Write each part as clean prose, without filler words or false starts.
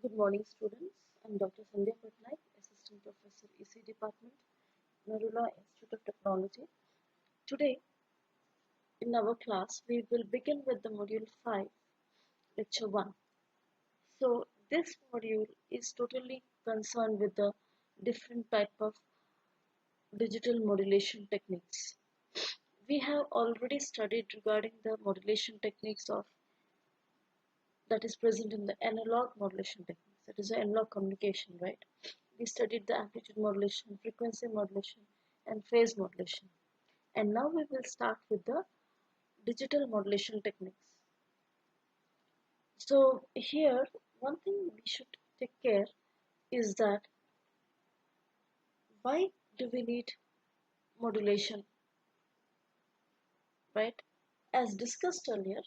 Good morning, students. I'm Dr. Sandhya Patnaik, Assistant Professor, EC Department, Narula Institute of Technology. Today, in our class, we will begin with the Module 5, Lecture 1. So, this module is totally concerned with the different type of digital modulation techniques. We have already studied regarding the modulation techniques of that is present in the analog modulation techniques. That is the analog communication, right? We studied the amplitude modulation, frequency modulation, and phase modulation. And now we will start with the digital modulation techniques. So here, one thing we should take care is that why do we need modulation, right? As discussed earlier,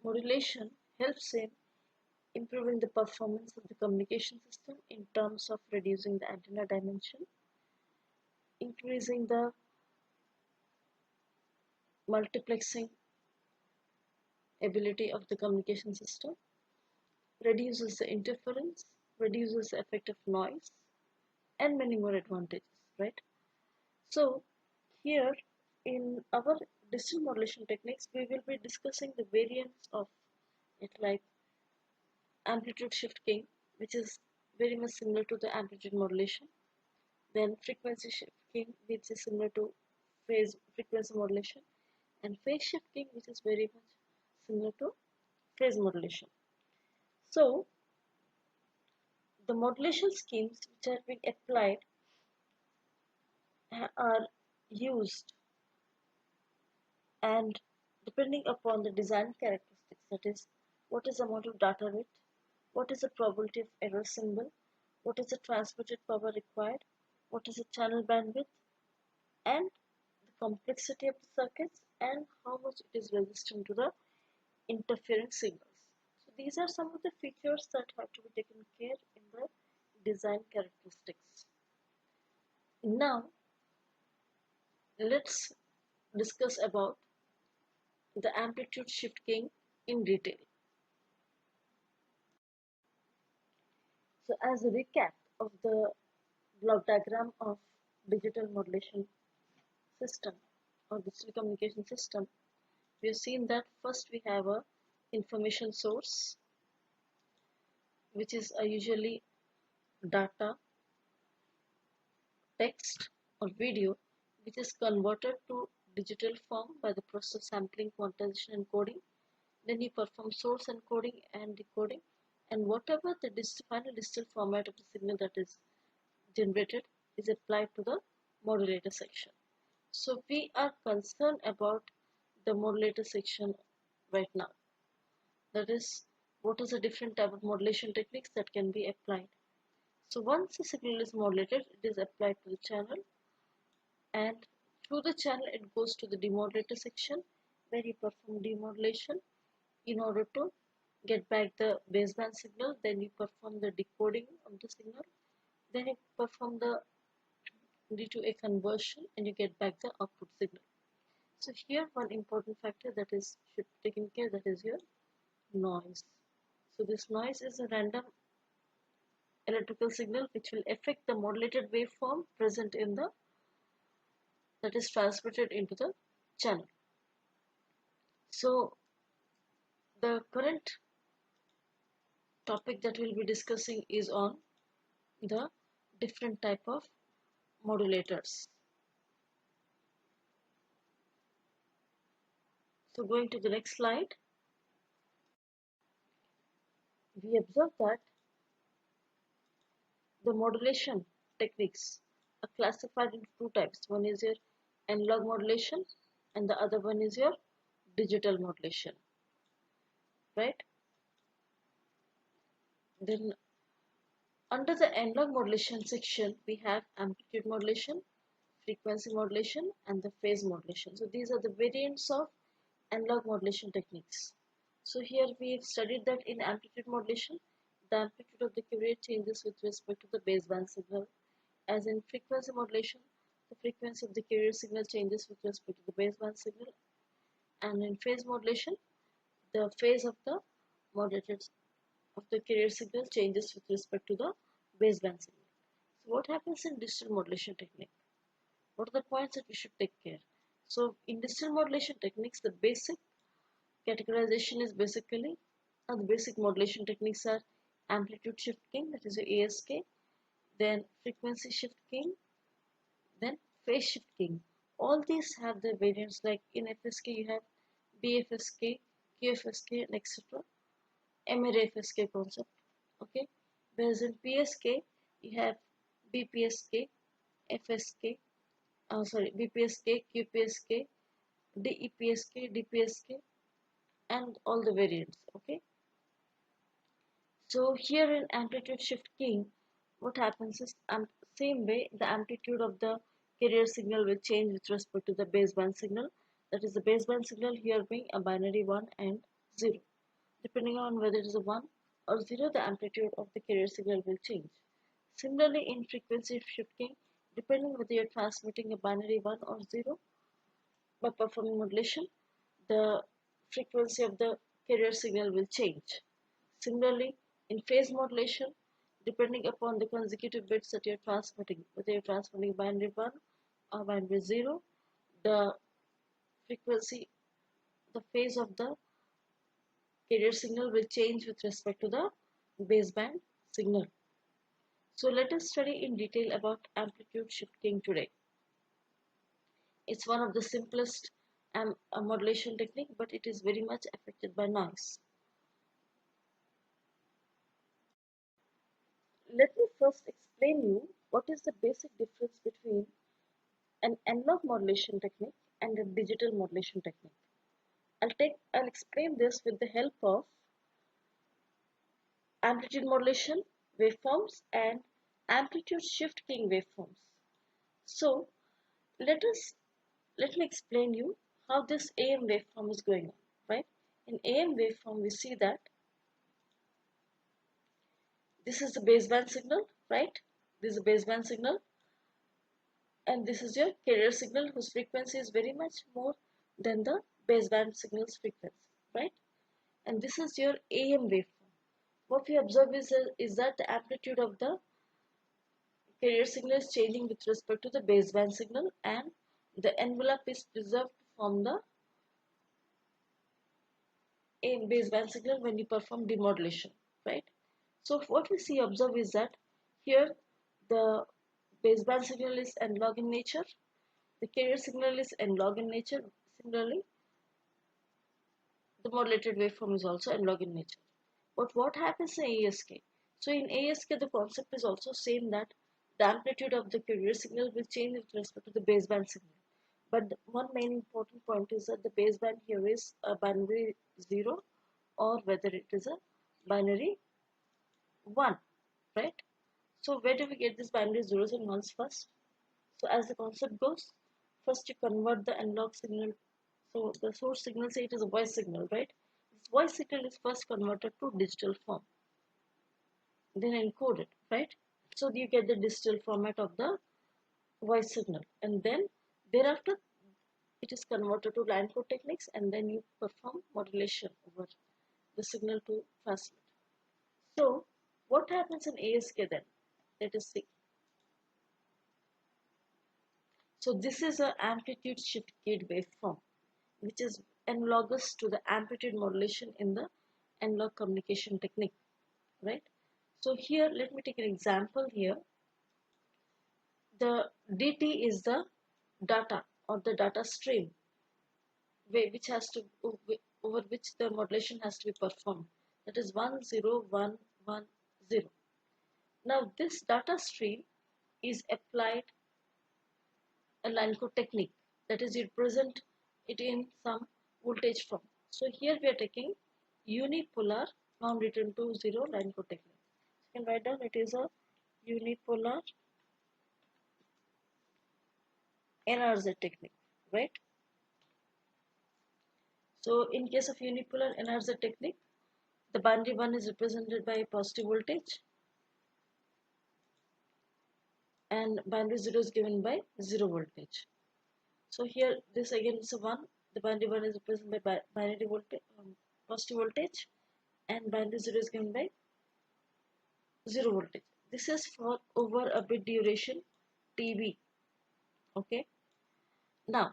modulation helps in improving the performance of the communication system in terms of reducing the antenna dimension, increasing the multiplexing ability of the communication system, reduces the interference, reduces the effect of noise, and many more advantages, right? So here in our digital modulation techniques, we will be discussing the variants of it, like amplitude shift keying, which is very much similar to the amplitude modulation, then frequency shift keying, which is similar to phase frequency modulation, and phase shift keying, which is very much similar to phase modulation. So the modulation schemes which are being applied are used, and depending upon the design characteristics, that is, what is the amount of data rate, what is the probability of error symbol, what is the transmitted power required, what is the channel bandwidth, and the complexity of the circuits, and how much it is resistant to the interference signals. So these are some of the features that have to be taken care in the design characteristics. Now let's discuss about the amplitude shift keying in detail. So as a recap of the block diagram of digital modulation system or digital communication system, we have seen that first we have a information source, which is usually data, text, or video, which is converted to digital form by the process of sampling, quantization, and coding. Then you perform source encoding and decoding, and whatever the final digital format of the signal that is generated is applied to the modulator section. So we are concerned about the modulator section right now. That is, what is the different type of modulation techniques that can be applied. So once the signal is modulated, it is applied to the channel, and through the channel it goes to the demodulator section, where you perform demodulation in order to get back the baseband signal. Then you perform the decoding of the signal, then you perform the D2A conversion, and you get back the output signal. So here one important factor that is should be taken care, that is your noise. So this noise is a random electrical signal which will affect the modulated waveform present in the that is transmitted into the channel. So the current topic that we'll be discussing is on the different type of modulators. So going to the next slide, we observe that the modulation techniques are classified into two types. One is your analog modulation and the other one is your digital modulation, right? Then under the analog modulation section, we have amplitude modulation, frequency modulation, and the phase modulation. So these are the variants of analog modulation techniques. So here we have studied that in amplitude modulation, the amplitude of the carrier changes with respect to the baseband signal. As in frequency modulation, the frequency of the carrier signal changes with respect to the baseband signal. And in phase modulation, the phase of the modulated of the carrier signal changes with respect to the baseband signal. So what happens in digital modulation technique? What are the points that we should take care? So in digital modulation techniques, the basic categorization is basically, the basic modulation techniques are amplitude shift keying, that is your ASK, then frequency shift keying, then phase shift keying. All these have their variants, like in FSK you have BFSK, QFSK, and etc. MRFSK concept. Okay, whereas in PSK you have BPSK, FSK, BPSK, QPSK, DEPSK, DPSK, and all the variants. Okay, so here in amplitude shift keying, what happens is same way the amplitude of the carrier signal will change with respect to the baseband signal. That is the baseband signal here being a binary 1 and 0. Depending on whether it is a 1 or 0, the amplitude of the carrier signal will change. Similarly, in frequency shifting, depending whether you're transmitting a binary 1 or 0, by performing modulation, the frequency of the carrier signal will change. Similarly, in phase modulation, depending upon the consecutive bits that you're transmitting, whether you're transmitting binary 1 or binary 0, the frequency, the phase of the carrier signal will change with respect to the baseband signal. So let us study in detail about amplitude shifting today. It's one of the simplest modulation technique, but it is very much affected by noise. Let me first explain you what is the basic difference between an analog modulation technique and a digital modulation technique. I'll explain this with the help of amplitude modulation waveforms and amplitude shift keying waveforms. So let me explain you how this AM waveform is going on, right? In AM waveform, we see that this is the baseband signal, right? This is a baseband signal, and this is your carrier signal whose frequency is very much more than the baseband signal's frequency, right? And this is your AM waveform. What we observe is that the amplitude of the carrier signal is changing with respect to the baseband signal, and the envelope is preserved from the AM baseband signal when you perform demodulation, right? So what we observe is that here the baseband signal is analog in nature, the carrier signal is analog in nature. Similarly, the modulated waveform is also analog in nature. But what happens in ASK? So in ASK, the concept is also same, that the amplitude of the carrier signal will change with respect to the baseband signal. But one main important point is that the baseband here is a binary 0 or whether it is a binary 1, right? So where do we get this binary zeros and ones first? So as the concept goes, first you convert the analog signal. So the source signal, say it is a voice signal, right? This voice signal is first converted to digital form, then encoded, right? So you get the digital format of the voice signal, and then thereafter it is converted to line code techniques, and then you perform modulation over the signal to transmit. So what happens in ASK then? Let us see. So this is an amplitude shift keyed waveform, which is analogous to the amplitude modulation in the analog communication technique, right? So here, let me take an example here. The DT is the data or the data stream, which has to over which the modulation has to be performed. That is 10110. Now this data stream is applied a line code technique, that is you present it in some voltage form. So here we are taking unipolar non-return to 0 line code technique. You can write down it is a unipolar NRZ technique, right? So in case of unipolar NRZ technique, the binary 1 is represented by positive voltage and binary 0 is given by 0 voltage. So here this again is a 1, the binary 1 is represented by binary voltage, positive voltage, and binary 0 is given by 0 voltage. This is for over a bit duration TB. Okay. Now,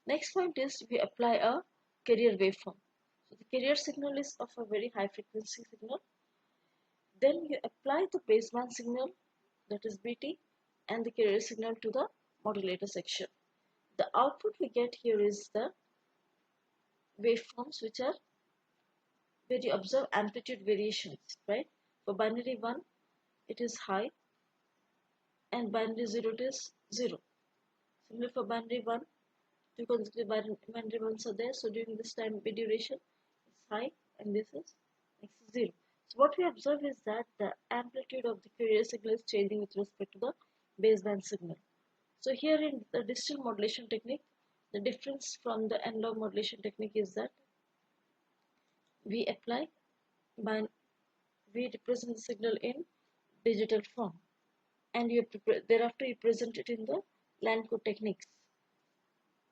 next point is we apply a carrier waveform. So the carrier signal is of a very high frequency signal. Then you apply the baseband signal, that is BT, and the carrier signal to the modulator section. The output we get here is the waveforms which are where you observe amplitude variations, right? For binary 1, it is high, and binary 0, it is 0. Similarly for binary 1, two consecutive binary 1s are there, so during this time bit duration is high, and this is next is 0. So what we observe is that the amplitude of the carrier signal is changing with respect to the baseband signal. So here in the digital modulation technique, the difference from the analog modulation technique is that we apply we represent the signal in digital form, and thereafter you present it in the line code techniques,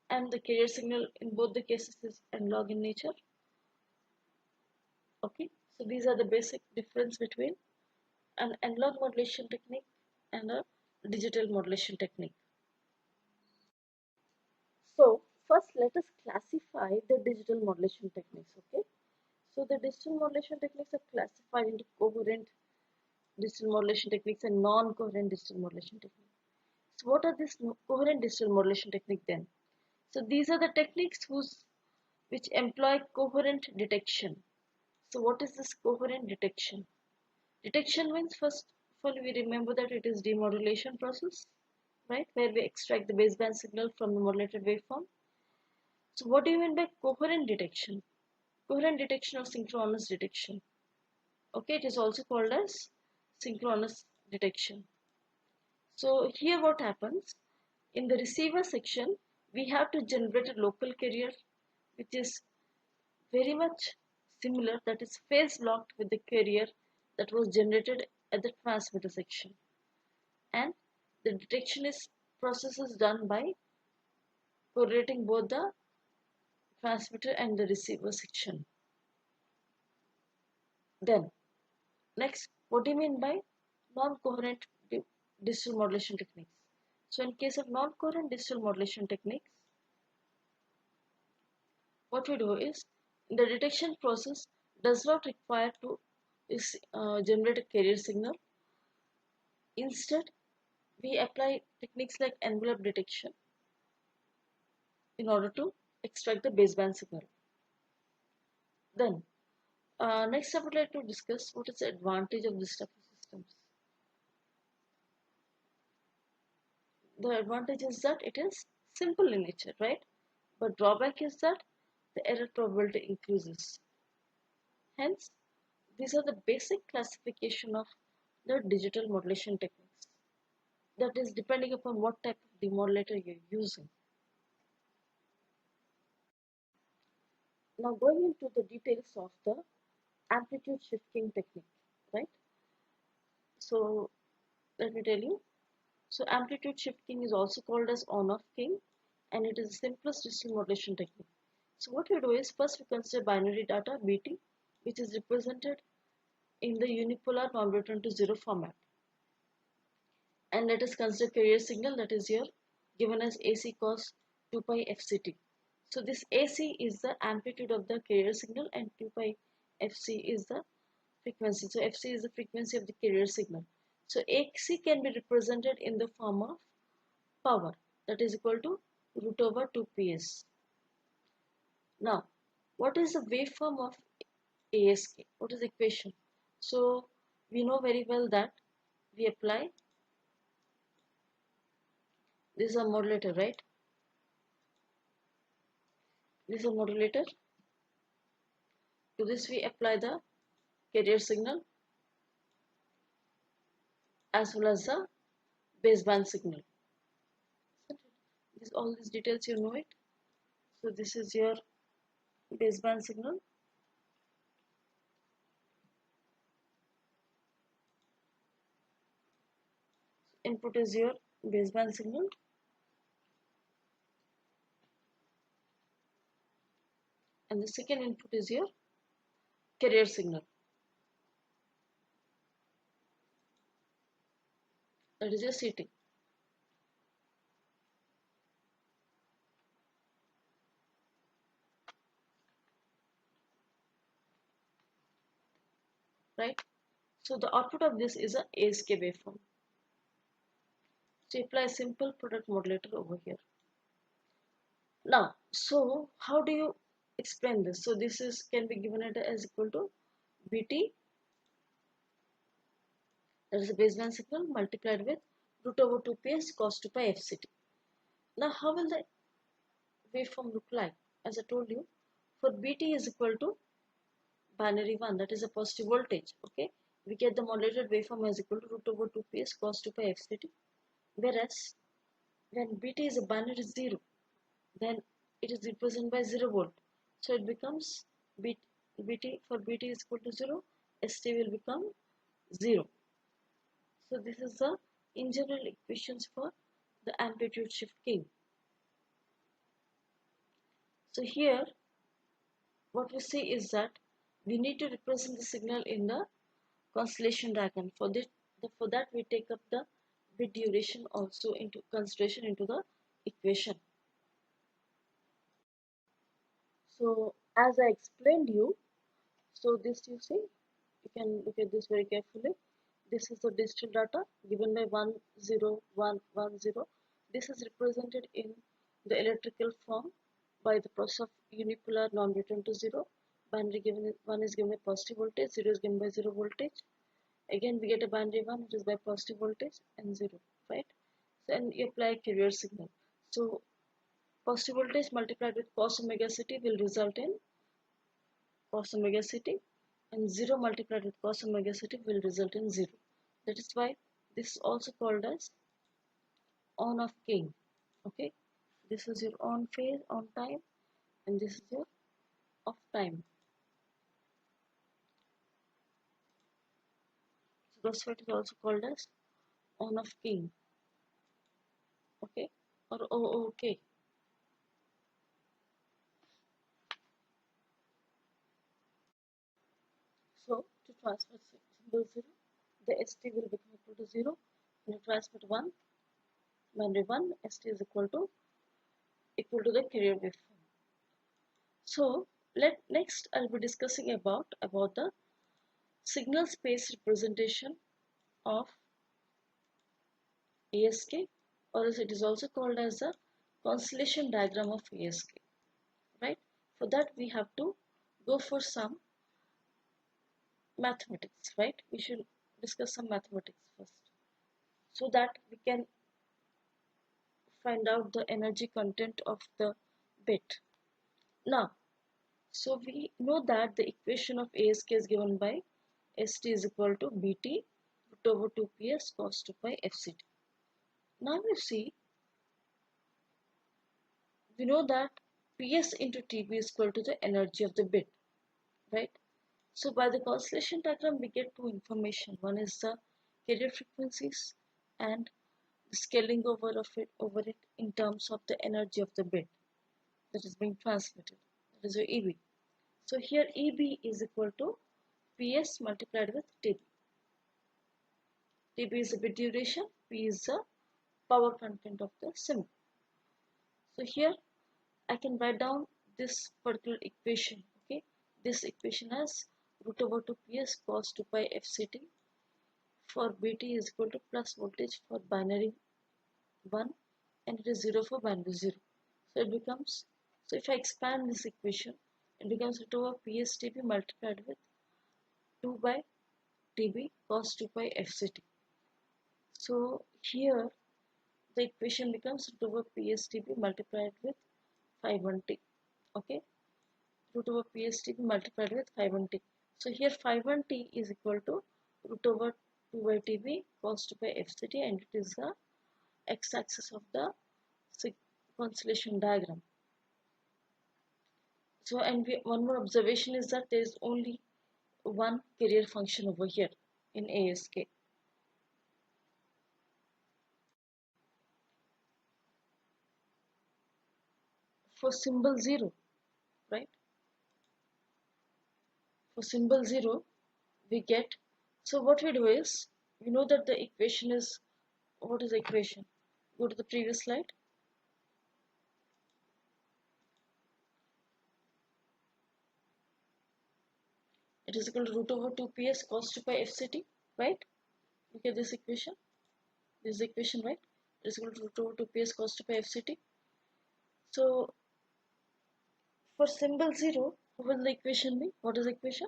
and the carrier signal in both the cases is analog in nature. Okay, so these are the basic difference between an analog modulation technique and a digital modulation technique. So first let us classify the digital modulation techniques. Okay, so the digital modulation techniques are classified into coherent digital modulation techniques and non-coherent digital modulation techniques. So what are these coherent digital modulation techniques then? So these are the techniques which employ coherent detection. So what is this coherent detection? Detection means, first of all, we remember that it is demodulation process, right, where we extract the baseband signal from the modulated waveform. So what do you mean by coherent detection? Coherent detection or synchronous detection. Okay, it is also called as synchronous detection. So here what happens, in the receiver section, we have to generate a local carrier which is very much similar, that is phase locked with the carrier that was generated at the transmitter section, and the detection process is done by correlating both the transmitter and the receiver section. Then next, what do you mean by non-coherent digital modulation techniques? So in case of non-coherent digital modulation techniques, what we do is the detection process does not require to generate a carrier signal. Instead, we apply techniques like envelope detection in order to extract the baseband signal. Then next I would like to discuss what is the advantage of this type of systems. The advantage is that it is simple in nature, right? But drawback is that the error probability increases. Hence, these are the basic classification of the digital modulation techniques. That is depending upon what type of demodulator you're using. Now going into the details of the amplitude shifting technique, right? So let me tell you. So amplitude shifting is also called as on-off king, and it is the simplest digital modulation technique. So what we do is, first we consider binary data BT, which is represented in the unipolar non-return to zero format, and let us consider carrier signal, that is here given as AC cos 2 pi FCT. So this AC is the amplitude of the carrier signal and 2 pi FC is the frequency. So FC is the frequency of the carrier signal. So AC can be represented in the form of power, that is equal to root over 2 PS. Now, what is the waveform of ASK? What is the equation? So we know very well that we apply, this is a modulator, right? This is a modulator. To this we apply the carrier signal as well as the baseband signal. All these details you know it. So this is your baseband signal. Input is your baseband signal, and the second input is your carrier signal, that is your CT. Right? So the output of this is a ASK waveform. So apply a simple product modulator over here. Now, so how do you explain this? So this is can be given as equal to BT, that is a baseline signal, multiplied with root over 2ps cos 2 pi fct. Now how will the waveform look like? As I told you, for BT is equal to binary 1, that is a positive voltage. Okay, we get the modulated waveform as equal to root over 2ps cos 2 pi fct. Whereas when BT is a binary 0, then it is represented by 0 volt. So it becomes BT, for BT is equal to 0, ST will become 0. So this is the in general equations for the amplitude shift gain. So here what we see is that we need to represent the signal in the constellation diagram. For that we take up the bit duration also into consideration into the equation. So as I explained you, so this you see, you can look at this very carefully. This is the digital data given by 10110. This is represented in the electrical form by the process of unipolar non-return to 0. Binary given 1 is given by positive voltage, 0 is given by 0 voltage. Again we get a binary 1, it is by positive voltage, and 0, right? So, and you apply a carrier signal. So positive voltage multiplied with cos omega ct will result in cos omega ct, and 0 multiplied with cos omega ct will result in 0. That is why this is also called as on off gain. Okay, this is your on phase, on time, and this is your off time. So that's what is also called as on off gain. Okay, or OOK. So to transfer symbol 0, the ST will become equal to 0. And to transmit 1, binary 1, ST is equal to the carrier waveform. So next I'll be discussing about the signal space representation of ASK, or as it is also called as the constellation diagram of ASK. Right? For that we have to go for some mathematics. Right? We should discuss some mathematics first, so that we can find out the energy content of the bit. Now, so we know that the equation of ASK is given by ST is equal to BT root over 2ps cos 2 pi fct. Now you see, we know that Ps into Tb is equal to the energy of the bit, right? So by the constellation diagram we get two information. One is the carrier frequencies and the scaling over it in terms of the energy of the bit that is being transmitted. That is your EB. So here EB is equal to Ps multiplied with Tb. Tb is the bit duration, P is the power content of the symbol. So here I can write down this particular equation. Okay, this equation as root over 2 ps cos 2 pi fct for Bt is equal to plus voltage for binary 1 and it is 0 for binary 0. So it becomes, so if I expand this equation, it becomes root over ps Tb multiplied with 2 by Tb cos 2 pi fct. So here the equation becomes root over ps Tb multiplied with 500T. Okay, root over PST multiplied with 500T. So here 500T is equal to root over 2 by TB cos 2 by FCT, and it is the x-axis of the constellation diagram. So and one more observation is that there is only one carrier function over here in ASK. For symbol 0, right? For symbol 0, we get, so what we do is, we know that the equation is, what is the equation? Go to the previous slide. It is equal to root over 2 ps cos 2 pi fct, right? Look at this equation. This is the equation, right? It is equal to root over 2 ps cos 2 pi fct. So for symbol 0, what will the equation be? What is the equation?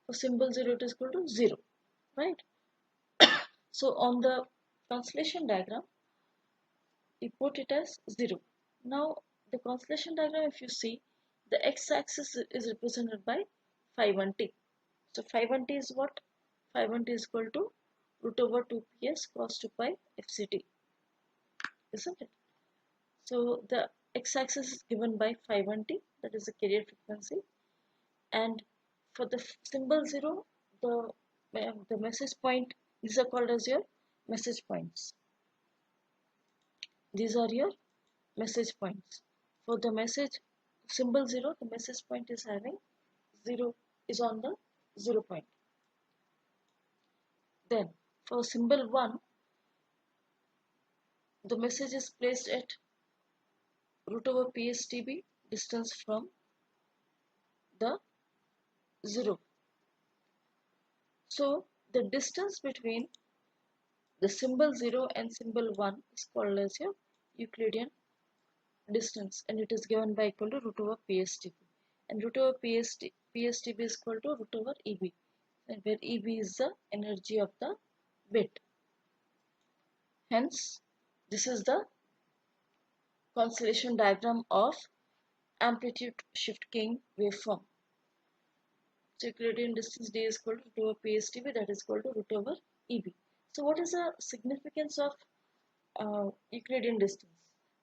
For symbol 0, it is equal to 0, right? So on the constellation diagram, we put it as 0. Now the constellation diagram, if you see, the x-axis is represented by phi 1t. So phi 1t is what? Phi 1t is equal to root over 2 ps cos 2 pi fct, isn't it? So the x-axis is given by phi 1t, that is the carrier frequency, and for the symbol 0, the message point, these are called as your message points. These are your message points. For the message symbol 0, the message point is having 0, is on the 0 point. Then for symbol 1, the message is placed at root over PSTB, distance from the 0. So the distance between the symbol 0 and symbol 1 is called as your Euclidean distance, and it is given by equal to root over PSTB. And root over PSTB is equal to root over EB, and where EB is the energy of the bit. Hence, this is the constellation diagram of amplitude shift keying waveform. So Euclidean distance d is equal to root over PSTB, that is equal to root over EB. So what is the significance of Euclidean distance?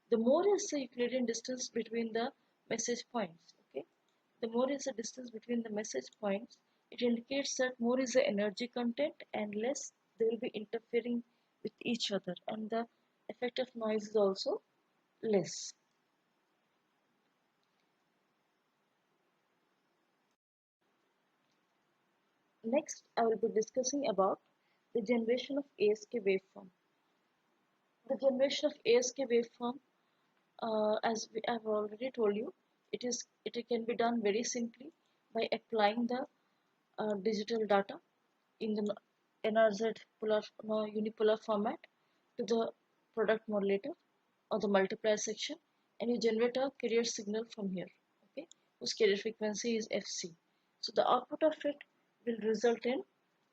The more is the Euclidean distance between the message points, okay? The more is the distance between the message points, it indicates that more is the energy content and less they will be interfering with each other, and the effect of noise is also less. Next, I will be discussing about the generation of ASK waveform. The generation of ASK waveform, as I have already told you, it can be done very simply by applying the digital data in the NRZ unipolar format to the product modulator or the multiplier section, and you generate a carrier signal from here, okay, whose carrier frequency is Fc. So the output of it will result in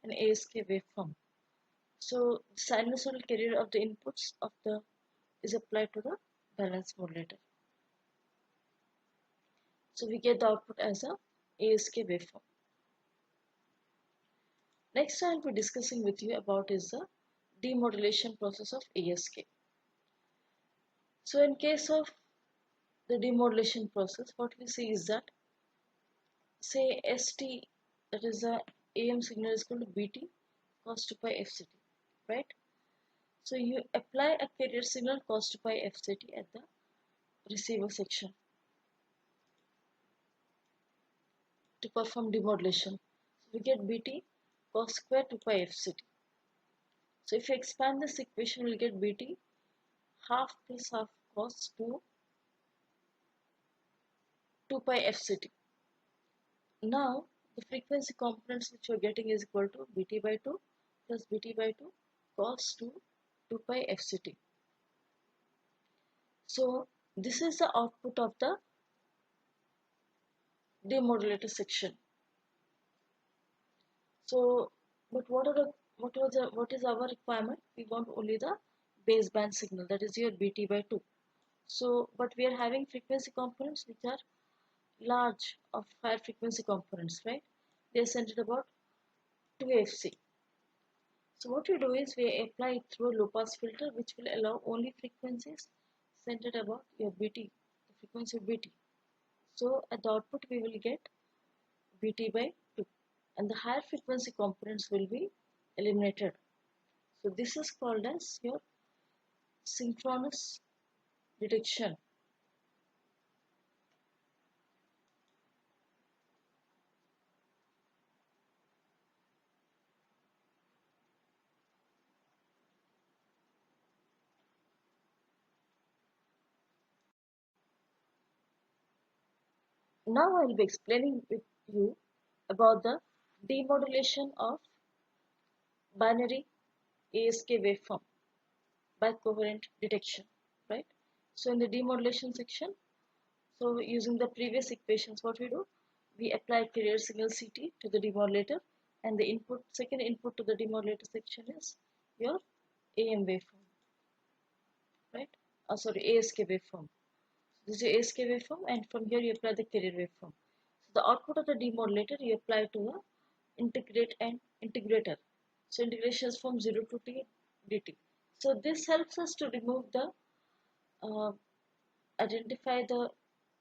an ASK waveform. So the sinusoidal carrier of the inputs of the is applied to the balance modulator. So we get the output as a ASK waveform. Next I will be discussing with you about is the demodulation process of ASK. So in case of the demodulation process, what we see is that, say ST, that is the AM signal, is equal to BT cos 2 pi FCT, right? So you apply a carrier signal cos 2 pi FCT at the receiver section to perform demodulation. So we get BT cos square 2 pi FCT. So if you expand this equation, we'll get BT half plus half cos 2 pi FCT. Now the frequency components which you are getting is equal to BT by 2 plus BT by 2 cos 2 pi FCT. So this is the output of the demodulator section. So, but what is our requirement? We want only the baseband signal, that is your BT by 2. So, but we are having frequency components which are large of higher frequency components, right? They are centered about 2 FC. So what we do is we apply it through a low pass filter which will allow only frequencies centered about your BT, the frequency of BT. So at the output we will get BT by 2, and the higher frequency components will be eliminated. So this is called as your synchronous detection. Now I will be explaining with you about the demodulation of binary ASK waveform by coherent detection, right? So in the demodulation section, so using the previous equations, what we do, we apply carrier signal CT to the demodulator, and the second input to the demodulator section is your AM waveform, right? Sorry, ASK waveform. This is your ASK waveform, and from here you apply the carrier waveform. So the output of the demodulator you apply to the integrate and integrator. So integration is from 0 to t dt. So this helps us to remove the uh, identify the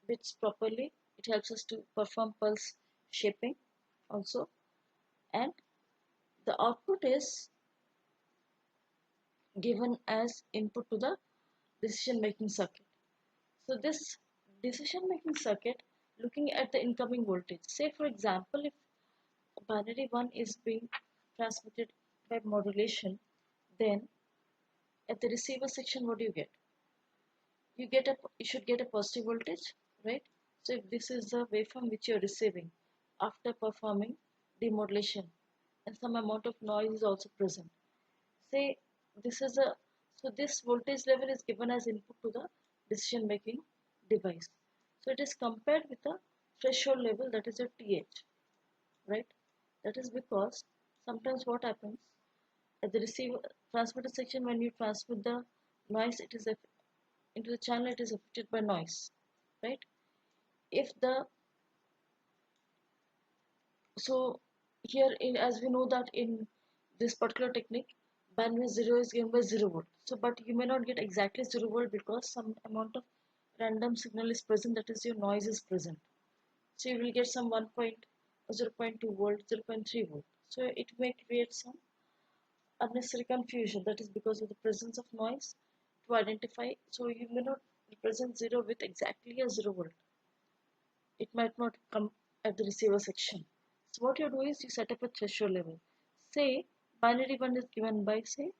bits properly. It helps us to perform pulse shaping also, and the output is given as input to the decision making circuit. So this decision making circuit, looking at the incoming voltage, say for example if binary 1 is being transmitted by modulation, then at the receiver section what do you get? You should get a positive voltage, right? So if this is the waveform which you are receiving after performing demodulation, and some amount of noise is also present, say this is a, so this voltage level is given as input to the decision making device. So it is compared with the threshold level, that is your TH, right? That is because sometimes what happens at the receiver transmitter section, when you transmit the noise, it is into the channel, it is affected by noise, right? If the, so here in, as we know that in this particular technique, bandwidth 0 is given by 0 volt. So but you may not get exactly 0 volt because some amount of random signal is present, that is your noise is present. So you will get some 0.2 volt, 0.3 volt. So it may create some unnecessary confusion, that is because of the presence of noise to identify. So you may not represent 0 with exactly a 0 volt. It might not come at the receiver section. So what you do is you set up a threshold level. Say binary 1 is given by say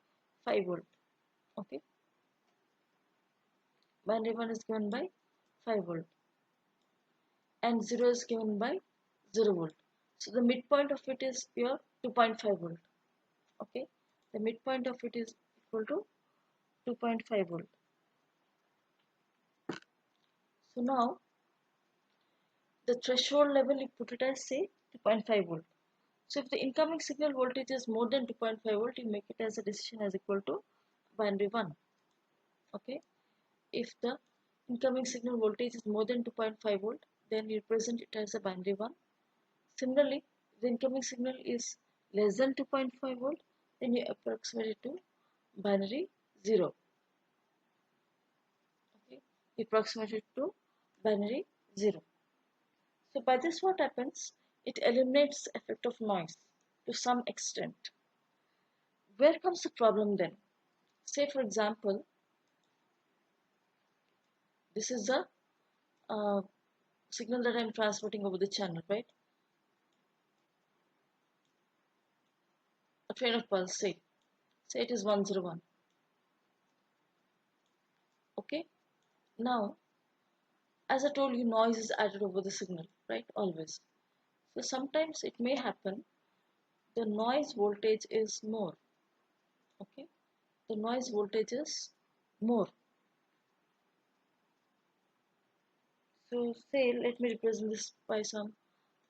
5 volt. Okay, binary 1 is given by 5 volt and 0 is given by 0 volt. So the midpoint of it is your 2.5 volt. Okay, the midpoint of it is equal to 2.5 volt. So now the threshold level you put it as say 2.5 volt. So if the incoming signal voltage is more than 2.5 volt, you make it as a decision as equal to binary 1. Okay. If the incoming signal voltage is more than 2.5 volt, then you present it as a binary 1. Similarly, if the incoming signal is less than 2.5 volt, then you approximate it to binary 0. Okay. You approximate it to binary 0. So by this what happens? It eliminates the effect of noise to some extent. Where comes the problem then? Say for example, this is the uh, signal that I am transmitting over the channel, right? A train of pulse, say it is 101. Okay, now as I told you, noise is added over the signal, right? Always. So sometimes it may happen the noise voltage is more. Okay, the noise voltage is more. So say, let me represent this by some,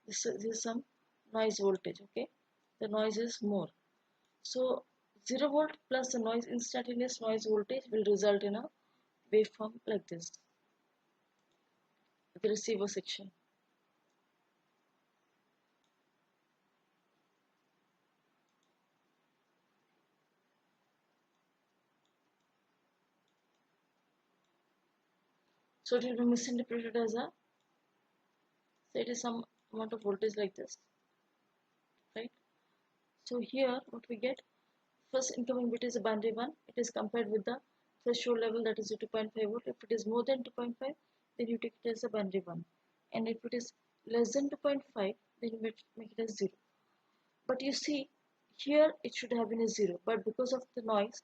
this is some noise voltage. Okay, the noise is more. So 0 volt plus the noise instantaneous noise voltage will result in a waveform like this, the receiver section. So it will be misinterpreted as a, say it is some amount of voltage like this, right? So here what we get, first incoming bit is a binary 1, it is compared with the threshold level, that is 2.5 volt. If it is more than 2.5, then you take it as a binary 1, and if it is less than 2.5, then you make it as 0. But you see, here it should have been a 0, but because of the noise,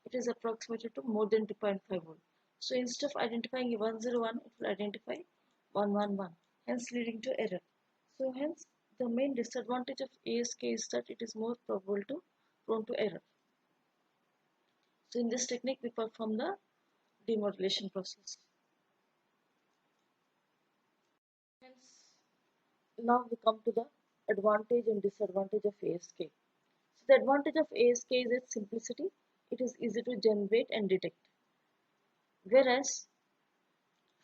it is approximated to more than 2.5 volt. So instead of identifying a 101, it will identify 111. hence leading to error. So hence the main disadvantage of ASK is that it is more prone to error. So in this technique we perform the demodulation process. Hence now we come to the advantage and disadvantage of ASK. So the advantage of ASK is its simplicity. It is easy to generate and detect. Whereas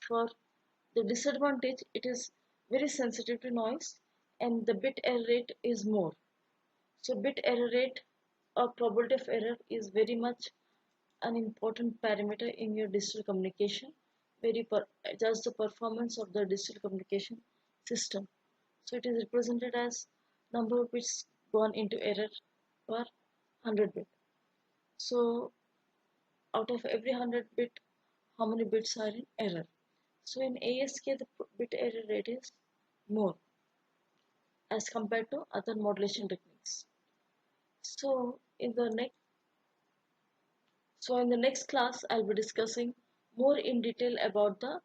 for the disadvantage, it is very sensitive to noise and the bit error rate is more. So bit error rate or probability of error is very much an important parameter in your digital communication where you judge the performance of the digital communication system. So it is represented as number of bits gone into error per 100 bit. So out of every 100 bit, how many bits are in error? So in ASK, the bit error rate is more as compared to other modulation techniques. So in the next class, I'll be discussing more in detail about the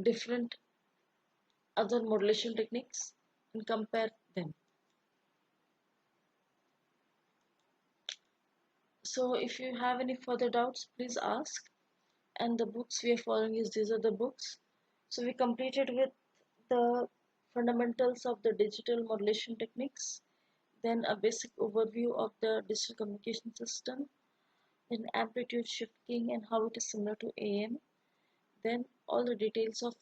different other modulation techniques and compare them. So if you have any further doubts, please ask. And the books we are following is these are the books. So we completed with the fundamentals of the digital modulation techniques, then a basic overview of the digital communication system, then amplitude shifting and how it is similar to AM, then all the details of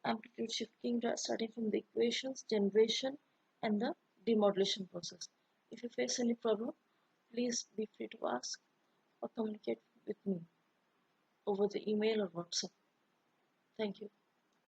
amplitude shifting starting from the equations, generation and the demodulation process. If you face any problem, please be free to ask or communicate with me over the email or WhatsApp. Thank you.